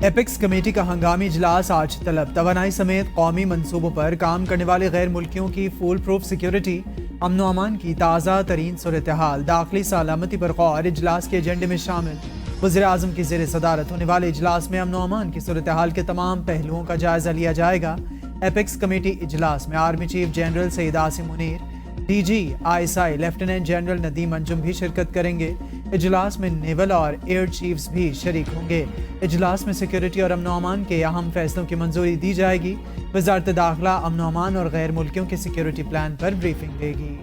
Apex committee का हंगामी इजलास आज तलब। तवानाई समेत कौमी मंसूबों पर काम करने वाले गैर मुल्कियों की फुल प्रूफ सिक्योरिटी, अमन अमान की ताज़ा तरीन सूरत हाल, दाखिली सलामती पर गौर इजलास के एजेंडे में शामिल। वज़ीर आज़म की ज़ेर सदारत होने वाले इजलास में अमन अमान की सूरत हाल के तमाम पहलुओं का जायजा लिया जाएगा। एपेक्स कमेटी इजलास में army chief general Syed Asim Munir, DG ISI lieutenant general Nadeem Anjum भी शिरकत करेंगे। इजलास में नेवल और एयर चीफ्स भी शरीक होंगे। इजलास में सिक्योरिटी और अमन अमान के अहम फैसलों की मंजूरी दी जाएगी। वज़ारत दाखिला अमन अमान और गैर मुल्कियों के सिक्योरिटी प्लान पर ब्रीफिंग देगी।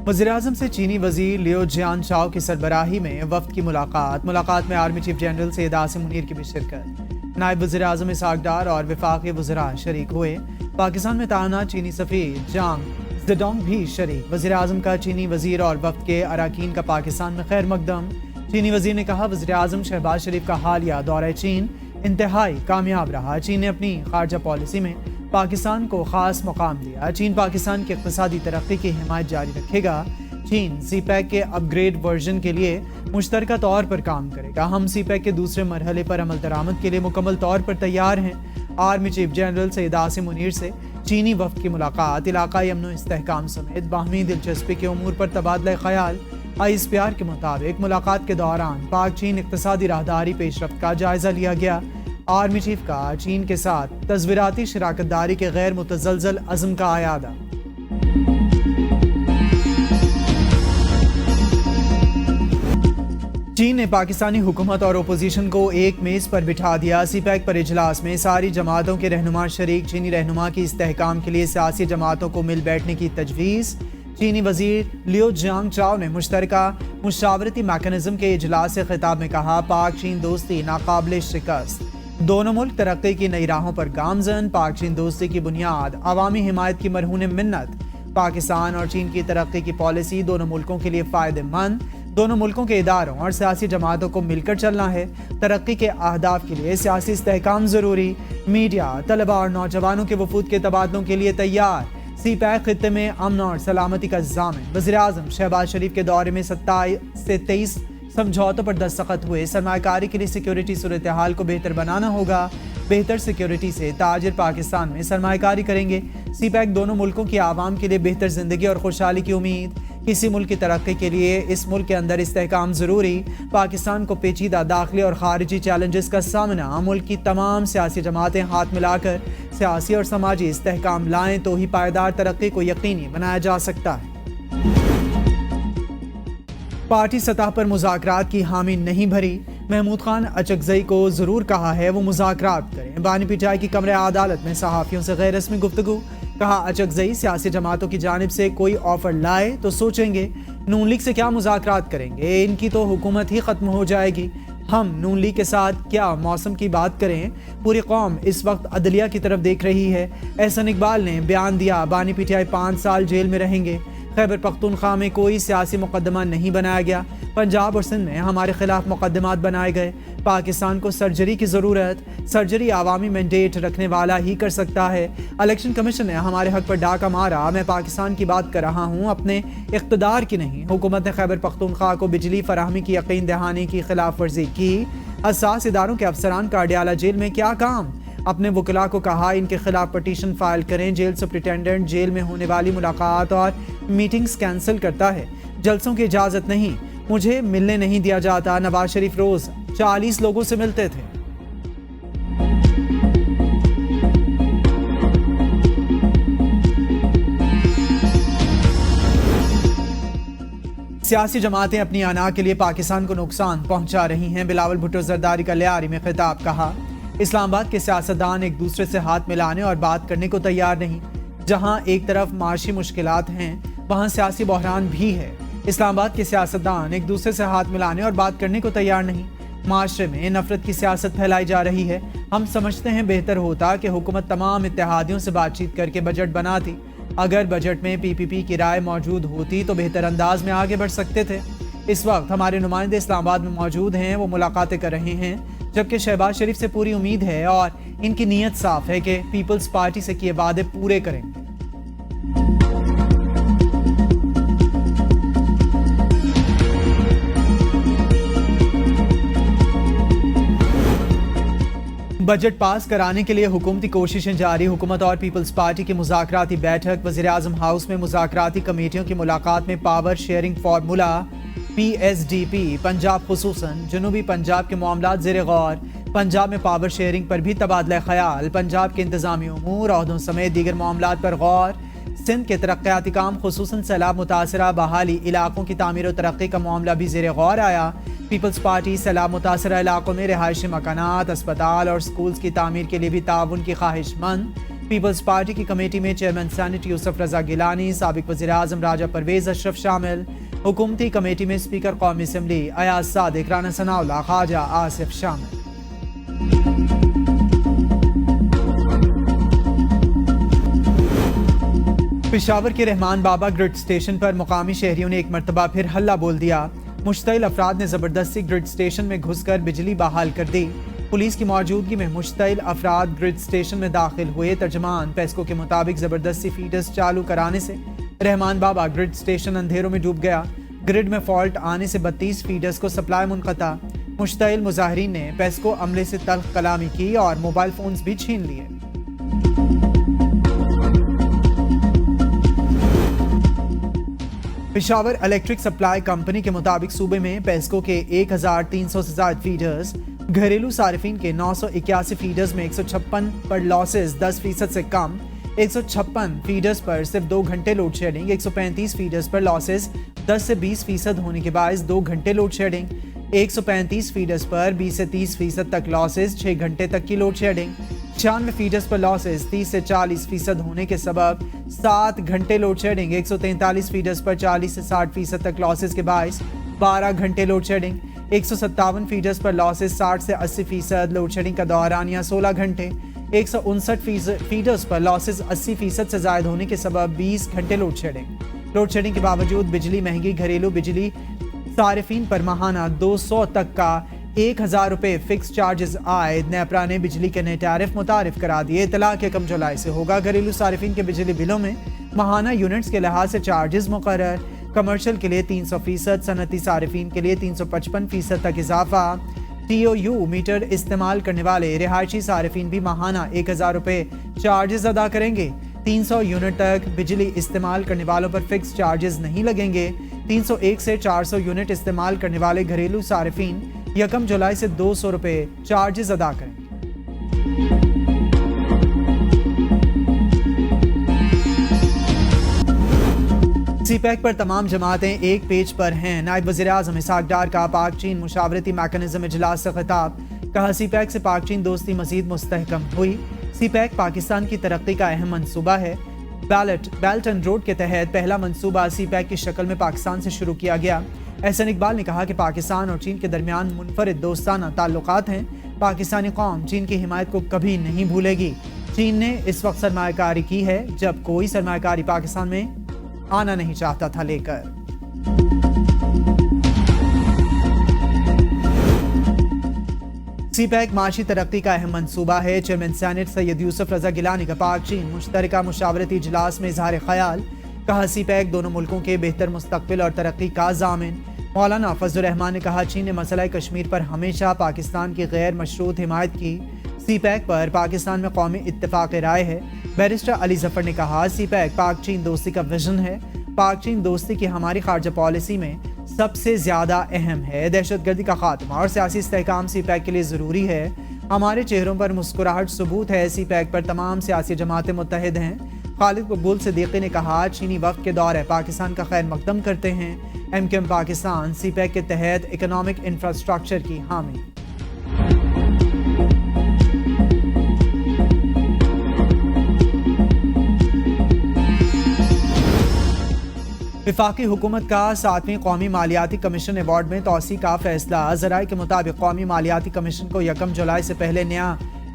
वज़ीर-ए-आज़म से चीनी वज़ीर लियो जियानचाओ की सरबराही में वफ्द की मुलाकात में army chief general Syed Asim Munir की भी शिरकत। नायब वज़ीर-ए-आज़म इसहाक डार और वफाकी वज़रा शरीक हुए। पाकिस्तान में तैनात चीनी सफ़ीर जांग ज़ेडोंग भी शरीक। वज़ीर-ए-आज़म का चीनी वज़ीर और वफ्द के अराकीन का पाकिस्तान में खैर मकदम। चीनी वज़ीर ने कहा, वज़ीर-ए-आज़म शहबाज शरीफ का हालिया दौरा चीन इंतहाई कामयाब रहा। चीन ने अपनी खारजा पॉलिसी में पाकिस्तान को खास मुकाम दिया। चीन पाकिस्तान की इक़्तिसादी तरक्की की हिमायत जारी रखेगा। चीन CPEC के अपग्रेड वर्जन के लिए मुश्तरका तौर पर काम करेगा। हम CPEC के दूसरे मरहले पर अमल दरामद के लिए मुकम्मल तौर पर तैयार हैं। Army chief general Syed Asim Munir से चीनी वफ्द की मुलाकात इलाकाई अमन व इस्तेहकाम समेत बाहमी दिलचस्पी के उमूर पर तबादला ख्याल। ISPR के मुताबिक मुलाकात के दौरान पाक चीन इक़्तिसादी राहदारी पेशरफ्त का जायजा लिया गया। आर्मी चीफ का चीन के साथ तज़वीराती शराकत दारी के गैर मुतज़लज़ल अज़्म का आयादा। चीन ने पाकिस्तानी हुकूमत और अपोजिशन को एक मेज़ पर बिठा दिया। CPEC पर इजलास में सारी जमातों के रहनुमा शरीक। चीनी रहनुमा की इस्तेहकाम के लिए सियासी जमातों को मिल बैठने की तजवीज़। चीनी वज़ीर लियो जियांचाओ ने मुश्तरका मुशावरती मैकेनिज़्म के इजलास से खिताब में कहा, पाक चीन दोस्ती नाकाबिल शिकस्त। दोनों मुल्क तरक्की की नई राहों पर गामजन। पाक चीन दोस्ती की बुनियाद अवामी हिमायत की मरहून मिन्नत। पाकिस्तान और चीन की तरक्की की पॉलिसी दोनों मुल्कों के लिए फ़ायदेमंद। दोनों मुल्कों के इदारों और सियासी जमातों को मिलकर चलना है। तरक्की के अहदाफ के लिए सियासी इस्तेहकाम ज़रूरी। मीडिया, तलबा और नौजवानों के वफूद के तबादलों के लिए तैयार। CPEC खित्ते में अमन और सलामती का ज़ामिन। वज़ीर-ए-आज़म शहबाज शरीफ के दौरे में 27 से 23 समझौतों पर दस्तखत हुए। सरमायाकारी के लिए सिक्योरिटी सूरत हाल को बेहतर बनाना होगा। बेहतर सिक्योरिटी से ताजिर पाकिस्तान में सरमायाकारी करेंगे। CPEC दोनों मुल्कों की आवाम के लिए बेहतर जिंदगी और खुशहाली की उम्मीद। किसी मुल्क की तरक्की के लिए इस मुल्क के अंदर इस्तेहकाम ज़रूरी। पाकिस्तान को पेचीदा दाखिली और खारिजी चैलेंजेस का सामना। मुल्क की तमाम सियासी जमातें हाथ मिलाकर सियासी और समाजी इस्तेहकाम लाएं तो ही पायदार तरक्की को यकीनी बनाया जा सकता है। पार्टी सतह पर मुज़ाकरात की हामी नहीं भरी। महमूद खान अचकज़ई को ज़रूर कहा है वो मुज़ाकरात करें। बानी पीटीआई की कमरे अदालत में सहाफ़ियों से गैर रस्मी गुफ्तगू। कहा, अचकज़ई सियासी जमातों की जानिब से कोई ऑफर लाए तो सोचेंगे। नून लीग से क्या मुज़ाकरात करेंगे, इनकी तो हुकूमत ही ख़त्म हो जाएगी। हम नून लीग के साथ क्या मौसम की बात करें। पूरी कौम इस वक्त अदलिया की तरफ देख रही है। एहसन इकबाल ने बयान दिया, बानी पीटीआई 5 साल जेल में रहेंगे। खैबर पख्तूनख्वा में कोई सियासी मुकदमा नहीं बनाया गया। पंजाब और सिंध में हमारे खिलाफ मुकदमात बनाए गए। पाकिस्तान को सर्जरी की ज़रूरत। सर्जरी आवामी मैंडेट रखने वाला ही कर सकता है। इलेक्शन कमीशन ने हमारे हक पर डाका मारा। मैं पाकिस्तान की बात कर रहा हूँ, अपने इक़्तिदार की नहीं। हुकूमत ने खैबर पख्तूनख्वा को बिजली फराहमी की यकीन दहानी की खिलाफ वर्जी की। हसास इदारों के अफसरान का अडयाला जेल में क्या काम। अपने वकला को कहा, इनके खिलाफ पटिशन फाइल करें। जेल सुप्रिटेंडेंट जेल में होने वाली मुलाकात और मीटिंग्स कैंसिल करता है। जलसों की इजाज़त नहीं, मुझे मिलने नहीं दिया जाता। नवाज शरीफ रोज 40 लोगों से मिलते थे। सियासी जमातें अपनी अना के लिए पाकिस्तान को नुकसान पहुंचा रही हैं। बिलावल भुट्टो जरदारी का लियारी में खिताब। कहा, इस्लामाबाद के सियासतदान एक दूसरे से हाथ मिलाने और बात करने को तैयार नहीं। जहां एक तरफ माशी मुश्किलात हैं, वहां सियासी बहरान भी है। इस्लामाबाद के सियासतदान एक दूसरे से हाथ मिलाने और बात करने को तैयार नहीं। माशरे में नफरत की सियासत फैलाई जा रही है। हम समझते हैं बेहतर होता कि हुकूमत तमाम इत्तेहादियों से बातचीत करके बजट बनाती। अगर बजट में PPP की राय मौजूद होती तो बेहतर अंदाज में आगे बढ़ सकते थे। इस वक्त हमारे नुमाइंदे इस्लामाबाद में मौजूद हैं, वो मुलाकातें कर रहे हैं, जबकि शहबाज शरीफ से पूरी उम्मीद है और इनकी नीयत साफ है कि पीपल्स पार्टी से किए वादे पूरे करेंगे। बजट पास कराने के लिए हुकूमती कोशिशें जारी। हुकूमत और पीपल्स पार्टी की मुज़ाकराती बैठक। वज़ीर-ए-आज़म हाउस में मुज़ाकराती कमेटियों की मुलाकात में power sharing formula PSDP Punjab खुसूसन जनूबी पंजाब के मामलात ज़ेर गौर। पंजाब में पावर शेयरिंग पर भी तबादला ख्याल। पंजाब के इंतजामी उमूर ओहदों समेत दीगर मामलात पर गौर। सिंध के तरक्याती काम खुसूसन सैलाब मुतासरा बहाली इलाकों की तामीर और तरक्की का मामला भी ज़ेर गौर आया। पीपल्स पार्टी सैलाब मुतासरा इलाकों में रिहायशी मकानात, अस्पताल और स्कूल्स की तामीर के लिए भी ताउन की ख्वाहिशमंद। पीपल्स पार्टी की कमेटी में चेयरमैन सेनेट यूसुफ रजा गिलानी, साबिक वज़ीर-ए-आज़म राजा परवेज अशरफ शामिल। हुकूमती कमेटी में स्पीकर कौमी असम्बली अयाज सादिक, राना सनाउल्लाह, ख्वाजा आसिफ शामिल। पेशावर के रहमान बाबा ग्रिड स्टेशन पर मुकामी शहरियों ने एक मरतबा फिर हल्ला बोल दिया। मुश्तइल अफराद ने जबरदस्ती ग्रिड स्टेशन में घुसकर बिजली बहाल कर दी। पुलिस की मौजूदगी में मुश्तइल अफराद ग्रिड स्टेशन में दाखिल हुए। तर्जमान पेस्को के मुताबिक जबरदस्ती फीडर्स चालू कराने से रहमान बाबा ग्रिड स्टेशन अंधेरों में डूब गया। ग्रिड में फॉल्ट आने से 32 फीडर्स को सप्लाई मुनक़ता। मुश्तइल मुजाहिरीन ने पेस्को अमले से तल्ख कलामी की और मोबाइल फोन्स भी छीन लिए। पेशावर इलेक्ट्रिक सप्लाई कंपनी के मुताबिक सूबे में पेस्को के 1300 से ज्यादा फीडर्स, घरेलू सारिफिन के 981 फीडर्स में 156 पर लॉसेस 10% से कम, 156 फीडर्स पर सिर्फ 2 घंटे लोड शेडिंग, 135 फीडर्स पर लॉसेस 10 से 20% होने के बायस 2 घंटे लोड शेडिंग, 135 फीडर्स पर 20 से 30% तक लॉसेस 6 घंटे तक की लोड शेडिंग, 96 फीडर्स पर लॉसेस 30 से 40% होने के सबब 7 घंटे लोड शेडिंग, 143 फीडर्स पर 40 से 60% तक लॉसेस के बायस 12 घंटे लोड शेडिंग, 157 फीडर्स पर लॉसेस 60 से 80% लोड शेडिंग का दौरानिया 16 घंटे, 159 फीडर्स पर लॉसेस 80% से ज्यादा होने के सबब 20 घंटे लोड शेडिंग। लोड शेडिंग के बावजूद बिजली महंगी। घरेलू बिजली सारिफिन पर माहाना 200 तक का 1000 रुपये फिक्स चार्जेस आयद। नेपरा ने बिजली के नए टैरिफ मुतारिफ करा दिए। इतला के 1 जुलाई से होगा घरेलू सारिफिन के बिजली बिलों में माहाना यूनिट्स के लिहाज से चार्जेस मुकर्रर। कमर्शियल के लिए 300%, सनती सारिफिन के लिए 355% तक इजाफा। TOU मीटर इस्तेमाल करने वाले रिहायशी सारिफिन भी माहाना 1000 रुपये चार्जेस अदा करेंगे। 300 यूनिट तक बिजली इस्तेमाल करने वालों पर फिक्स चार्जेस नहीं लगेंगे। 301 से 400 यूनिट इस्तेमाल करने वाले घरेलू सारिफिन 1 जुलाई से 200 रुपये चार्जेस अदा करें। CPEC पर तमाम जमातें एक पेज पर हैं। नायब वज़ीर-ए-आज़म इसहाक डार का पाक चीन मुशावरती मैकेनिज्म इजलास से खिताब। कहा CPEC से पाक चीन दोस्ती मजीद मुस्तहकम हुई। CPEC पाकिस्तान की तरक्की का अहम मंसूबा है। बेल्ट एंड रोड के तहत पहला मंसूबा CPEC की शक्ल में पाकिस्तान से शुरू किया गया। एहसन इकबाल ने कहा कि पाकिस्तान और चीन के दरमियान मुनफरिद दोस्ताना ताल्लुकात हैं। पाकिस्तानी कौम चीन की हिमायत को कभी नहीं भूलेगी। चीन ने इस वक्त सरमायाकारी की है जब कोई सरमायाकारी पाकिस्तान में आना नहीं चाहता था लेकर। CPEC माशी तरक्की का अहम मंसूबा है। चेयरमैन सेनेट सैयद यूसुफ रजा गिलानी का पाक चीन मुश्तरका मुशावरती इजलास में इजहार ख्याल। कहा CPEC दोनों मुल्कों के बेहतर मुस्तकबिल और तरक्की का जामिन। मौलाना फजलुर रहमान ने कहा चीन ने मसला कश्मीर पर हमेशा पाकिस्तान की गैर मशरूत हिमायत की। CPEC पर पाकिस्तान में कौमी इत्तेफाक राय है। बैरिस्टर अली जफर ने कहा CPEC पाक चीन दोस्ती का विजन है। पाक चीन दोस्ती की हमारी खारजा पॉलिसी में सबसे ज़्यादा अहम है। दहशतगर्दी का खात्मा और सियासी इस्तेहकाम CPEC के लिए ज़रूरी है। हमारे चेहरों पर मुस्कुराहट सबूत है। CPEC पर तमाम सियासी जमातें मुत्तहिद हैं। खालिद मकबूल सिद्दीकी ने कहा चीनी वक्त के दौर पाकिस्तान का खैर मकदम करते हैं। MQM पाकिस्तान CPEC के तहत इकोनॉमिक इंफ्रास्ट्रक्चर की हामी। वफाकी हुकूमत का 7वीं कौमी मालियाती कमीशन अवार्ड में तोसी का फैसला। ज़राए के मुताबिक कौमी मालियाती कमीशन को 1 जुलाई से पहले नया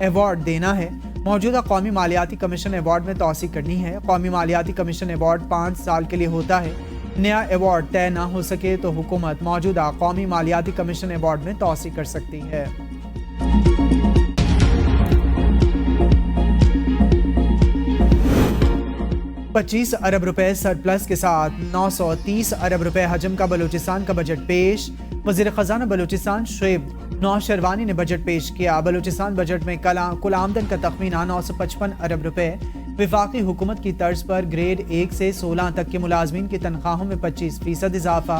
अवार्ड देना है। मौजूदा कौमी मालियाती कमीशन अवार्ड में तोसी करनी है। कौमी मालियाती कमीशन अवार्ड 5 साल के लिए होता है। नया अवार्ड तय न हो सके तो हुकूमत मौजूदा कौमी मालियाती कमीशन अवार्ड में तोसी कर सकती है। 25 अरब रुपए सरप्लस के साथ 930 अरब रुपए हजम का बलूचिस्तान का बजट पेश। वज़ीर ख़ज़ाना बलूचिस्तान शुएब नौशरवानी ने बजट पेश किया। बलूचिस्तान बजट में कुल आमदन का तखमीना 955 अरब रुपए, वफाकी हुकूमत की तर्ज पर ग्रेड 1 से 16 तक के मुलाजमीन की तनख्वाहों में 25% इजाफा,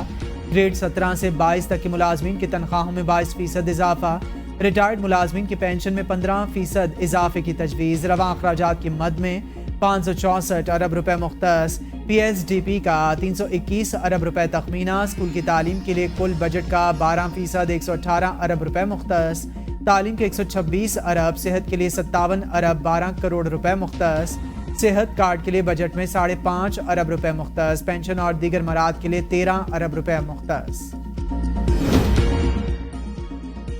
ग्रेड 17 से 22 तक के मुलाजमीन की तनख्वाहों में 22% इजाफा, रिटायर्ड मुलाजमीन की पेंशन में 15% इजाफे की तजवीज़, रवां अखराजात की मद में 564 अरब रुपए मुख्तस, PSDP का 321 अरब रुपए तखमीना, स्कूल की तालीम के लिए कुल बजट का 12% 118 अरब रुपए मुख्तस, तालीम के 126 अरब, सेहत के लिए 57 अरब 12 करोड़ रुपए मुख्तस, सेहत कार्ड के लिए बजट में 5.5 अरब रुपए मुख्तस, पेंशन और दीगर मराद के लिए 13 अरब रुपए मुख्तस।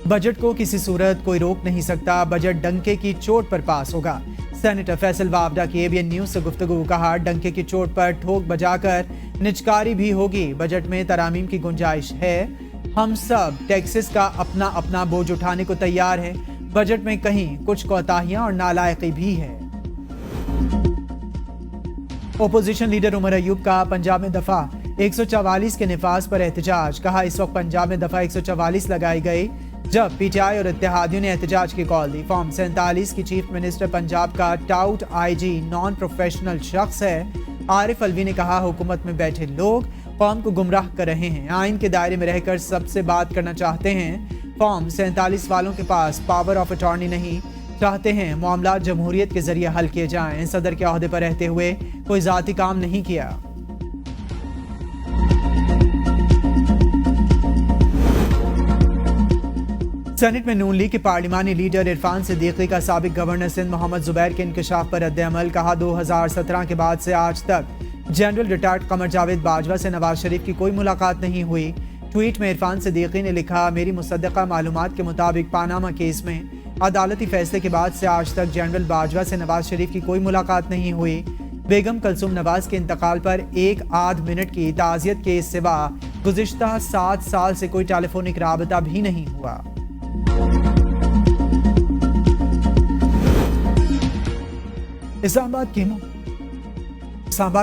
बजट को किसी सूरत कोई रोक नहीं सकता, बजट डंके की चोट पर पास होगा। सेनेटर फैसल वावडा की ABN न्यूज से गुफ्तगू, कहा डंके की चोट पर ठोक बजाकर निचकारी भी होगी। बजट में तरामीम की गुंजाइश है, हम सब टैक्सेस का अपना अपना बोझ उठाने को तैयार है। बजट में कहीं कुछ कोताहियां और नालायकी भी है। ओपोजिशन लीडर उमर अयूब का पंजाब में दफा 144 के निफाज पर एहतजाज, कहा इस वक्त पंजाब में दफा 144 लगाई गई जब PTI और इत्तेहादियों ने एहतजाज की कॉल दी। फॉर्म 47 की चीफ मिनिस्टर पंजाब का टाउट IG नॉन प्रोफेशनल शख्स है। आरिफ अलवी ने कहा हुकूमत में बैठे लोग कौम को गुमराह कर रहे हैं, आइन के दायरे में रहकर सबसे बात करना चाहते हैं। फॉर्म 47 वालों के पास पावर ऑफ अटॉर्नी नहीं, चाहते हैं मामला जमहूरियत के जरिए हल किए जाएं। सदर के ओहदे पर रहते हुए कोई जाती काम नहीं किया। सेनेट में नून लीग के पार्लिमानी लीडर इरफान सिद्दीकी का साबिक गवर्नर सिंध मोहम्मद जुबैर के इंकशाफ पर रद्द-ए-अमल, कहा 2017 के बाद से आज तक जनरल रिटायर्ड कमर जावेद बाजवा से नवाज शरीफ की कोई मुलाकात नहीं हुई। ट्वीट में इरफान सिद्दीकी ने लिखा, मेरी मुसद्दका मालूमात के मुताबिक पानामा केस में अदालती फैसले के बाद से आज तक जनरल बाजवा से नवाज शरीफ की कोई मुलाकात नहीं हुई। बेगम कलसूम नवाज के इंतकाल पर 1 आध मिनट की ताज़ियत के सिवा गुज़िश्ता 7 साल से कोई टेलीफोनिक राबता भी नहीं हुआ। इस्लामाबाद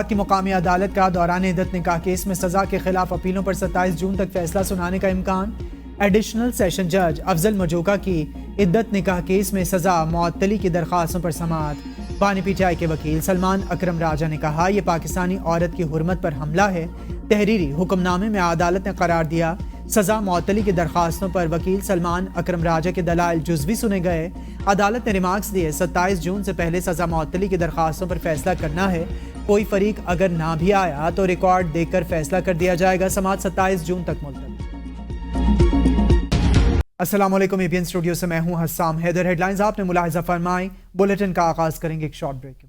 की मुकामी अदालत का दौरान इद्दत निकाह केस में सजा के खिलाफ अपीलों पर 27 जून तक फैसला सुनाने का इम्कान। एडिशनल सेशन जज अफजल मजूका की इद्दत निकाह केस में सजा मुअत्तली की दरख्वास्तों पर समाअत। बानी PTI के वकील सलमान अकरम राजा ने कहा, यह पाकिस्तानी औरत की हुर्मत पर हमला है। तहरीरी हुक्मनामे में अदालत ने करार दिया, सजा मुअत्तली की दरखास्तों पर वकील सलमान अकरम राजा के दलाइल जुज़वी सुने गए। अदालत ने रिमार्क्स दिए, 27 जून से पहले सजा मुअत्तली की दरखास्तों पर फैसला करना है। कोई फरीक अगर ना भी आया तो रिकॉर्ड देखकर फैसला कर दिया जाएगा। समाअत 27 जून तक मुलतवी। अस्सलाम वालेकुम, ABN स्टूडियो से मैं हूं हस्साम हैदर। हेडलाइंस आपने मुलाहिजा फरमाई। बुलेटिन का आगाज करेंगे एक शॉर्ट ब्रेक के बाद।